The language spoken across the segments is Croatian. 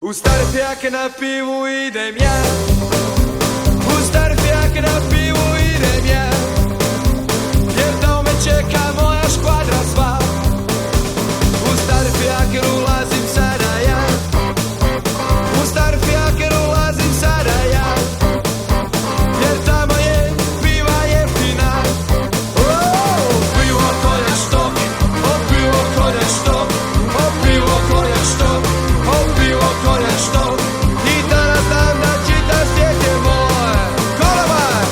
U stare pijake na pivu idem ja. U stare pijake na pivu idem ja. Jer tamo me čeka moja škvadra sva. U stare pijake ulazim sada ja. U stare pijake ulazim sada ja. Jer tamo je piva jeftina. Pivo ko nešto, o pivo ko nešto, o pivo ko nešto, o pivo ko nešto. I danas znam da čitav svijet je moj. Kolobar!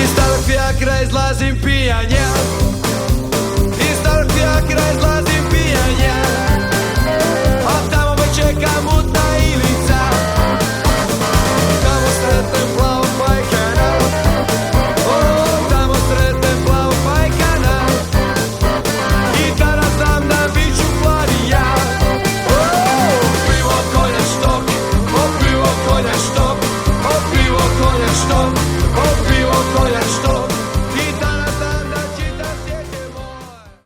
Iz starog fijakra izlazim pijan ja.